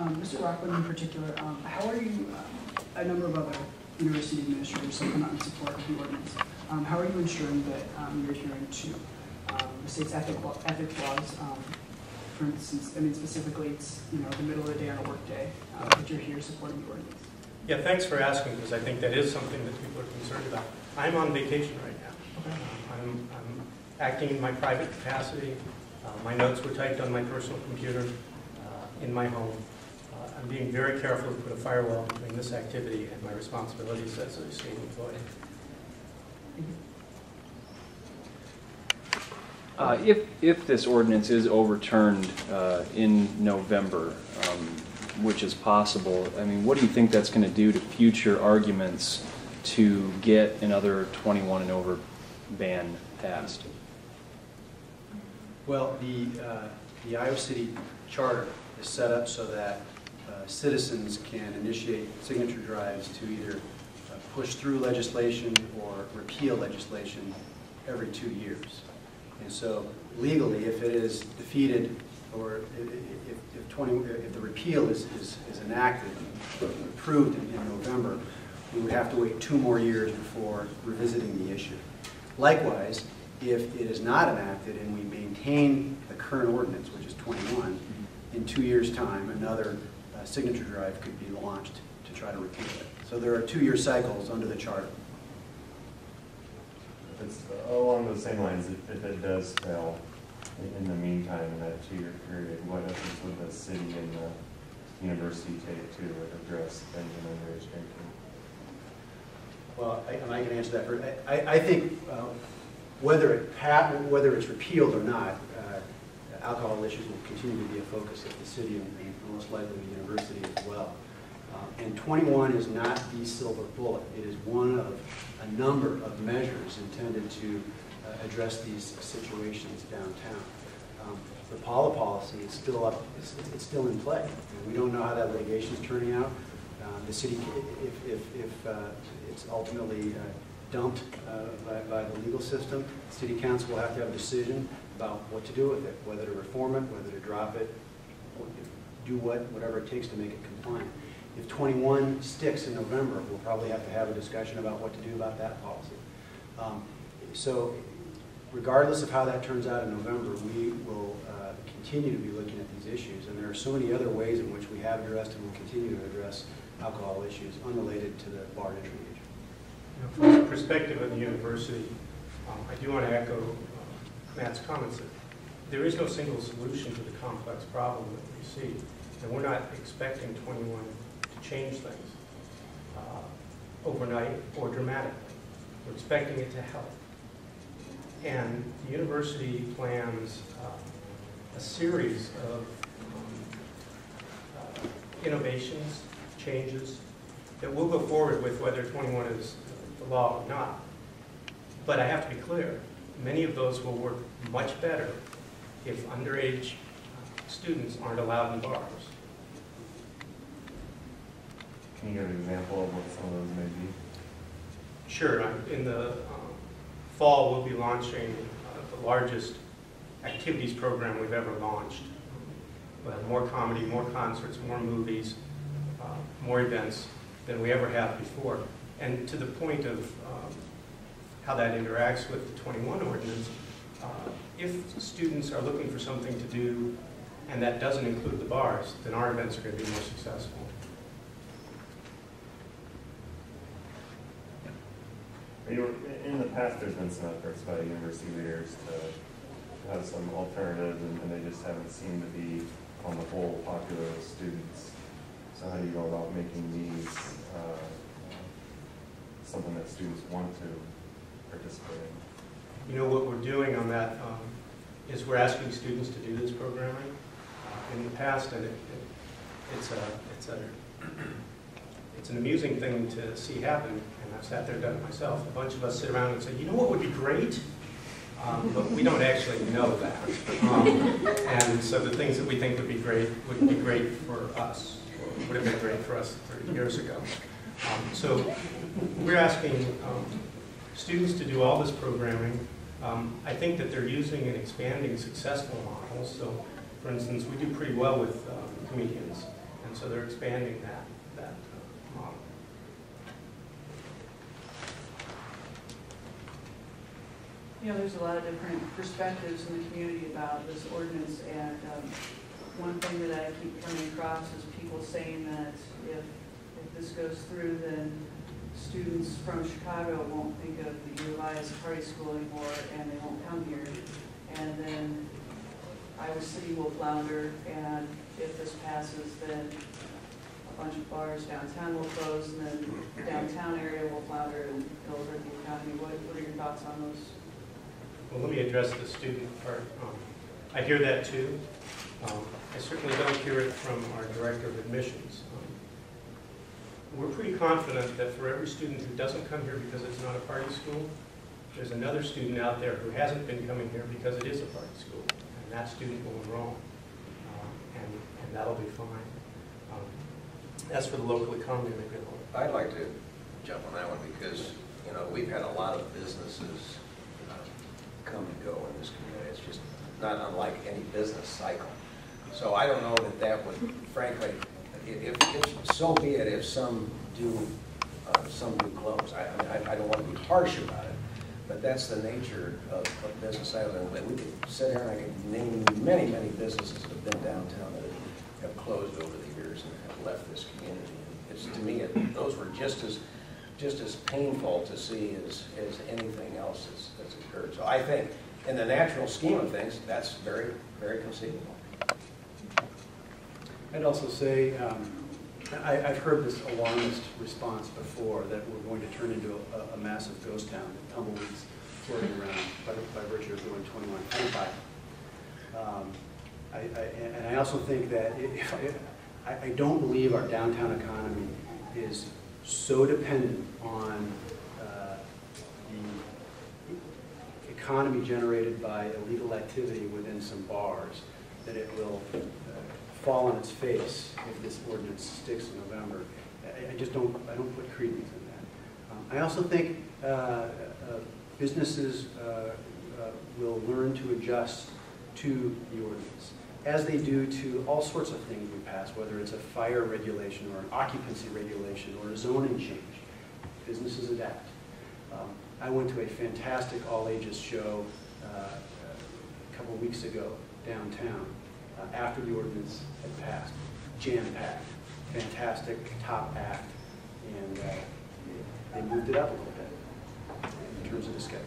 Mr. Rockland in particular, how are you, a number of other university administrators have come out in support of the ordinance. How are you ensuring that you're adhering to the state's ethics laws? For instance, I mean specifically, it's the middle of the day on a work day that you're here supporting the ordinance. Yeah, thanks for asking, because I think that is something that people are concerned about. I'm on vacation right now. Okay. I'm acting in my private capacity. My notes were typed on my personal computer in my home. I'm being very careful to put a firewall between this activity and my responsibilities as a state employee. If this ordinance is overturned in November, which is possible, I mean, what do you think that's going to do to future arguments to get another 21 and over ban passed? Well, the Iowa City Charter is set up so that citizens can initiate signature drives to either push through legislation or repeal legislation every 2 years. And so legally, if it is defeated or if the repeal is enacted, approved in November, we would have to wait 2 more years before revisiting the issue. Likewise, if it is not enacted and we maintain the current ordinance, which is 21, in 2 years' time, another signature drive could be launched to try to repeal it. So there are 2-year cycles under the charter. It's along those same lines, if it does fail in the meantime in that 2-year period, what efforts would the city and the university take to address Benjamin underage drinking? Well, I can answer that first. I think whether it's repealed or not, alcohol issues will continue to be a focus of the city and most likely the university as well. And 21 is not the silver bullet. It is one of a number of measures intended to address these situations downtown. The Paula policy is still up. It's still in play. And we don't know how that litigation is turning out. The city, if it's ultimately dumped by the legal system, the city council will have to have a decision about what to do with it, whether to reform it, whether to drop it, do whatever it takes to make it compliant. If 21 sticks in November, we'll probably have to have a discussion about what to do about that policy. So regardless of how that turns out in November, we will continue to be looking at these issues. And there are so many other ways in which we have addressed and will continue to address alcohol issues unrelated to the bar entry age. From the perspective of the university, I do want to echo Matt's comments that there is no single solution to the complex problem that we see. And we're not expecting 21 to change things overnight or dramatically. We're expecting it to help. And the university plans a series of innovations, changes that we'll go forward with whether 21 is the law or not. But I have to be clear, many of those will work much better if underage students aren't allowed in bars. Can you give an example of what some of those may be? Sure. In the fall, we'll be launching the largest activities program we've ever launched. We'll have more comedy, more concerts, more movies, more events than we ever have before. And to the point of how that interacts with the 21 ordinance, if students are looking for something to do and that doesn't include the bars, then our events are going to be more successful. In the past, there's been some efforts by university leaders to have some alternatives, and they just haven't seemed to be, on the whole, popular with students. So how do you go about making these something that students want to participate in? You know, what we're doing on that is we're asking students to do this programming. In the past, and it's an amusing thing to see happen, and I've sat there and done it myself. A bunch of us sit around and say, you know what would be great? But we don't actually know that. And so the things that we think would be great for us, or would have been great for us 30 years ago. So we're asking students to do all this programming. I think that they're using and expanding successful models. So, for instance, we do pretty well with comedians. And so they're expanding that model. You know, there's a lot of different perspectives in the community about this ordinance, and one thing that I keep coming across is people saying that if this goes through, then students from Chicago won't think of the U of I as a party school anymore, and they won't come here. And then Iowa City will flounder, and if this passes, then a bunch of bars downtown will close, and then the downtown area will flounder, and it'll hurt the economy. What are your thoughts on those? Well, let me address the student part. I hear that too. I certainly don't hear it from our director of admissions. We're pretty confident that for every student who doesn't come here because it's not a party school, there's another student out there who hasn't been coming here because it is a party school, and that student will enroll, and that'll be fine. As for the local economy, I'd like to jump on that one because, you know, we've had a lot of businesses come and go in this community. It's just not unlike any business cycle. So I don't know that would, frankly, if so be it, if some do close. I don't want to be harsh about it, but that's the nature of business. We could sit here and I could name many, many businesses that have been downtown that have closed over the years and have left this community. It's, to me, those were just as painful to see as anything else that's occurred. So I think, in the natural scheme of things, that's very, very conceivable. I'd also say, I've heard this alarmist response before that we're going to turn into a massive ghost town, tumbleweeds floating around by virtue of doing 2125. And I also think that I don't believe our downtown economy is so dependent on the economy generated by illegal activity within some bars that it will fall on its face if this ordinance sticks in November. I don't put credence in that. I also think businesses will learn to adjust to the ordinance, as they do to all sorts of things we pass, whether it's a fire regulation or an occupancy regulation or a zoning change. Businesses adapt. I went to a fantastic all-ages show a couple of weeks ago downtown after the ordinance had passed. Jam-packed, fantastic top act, and they moved it up a little bit in terms of the schedule.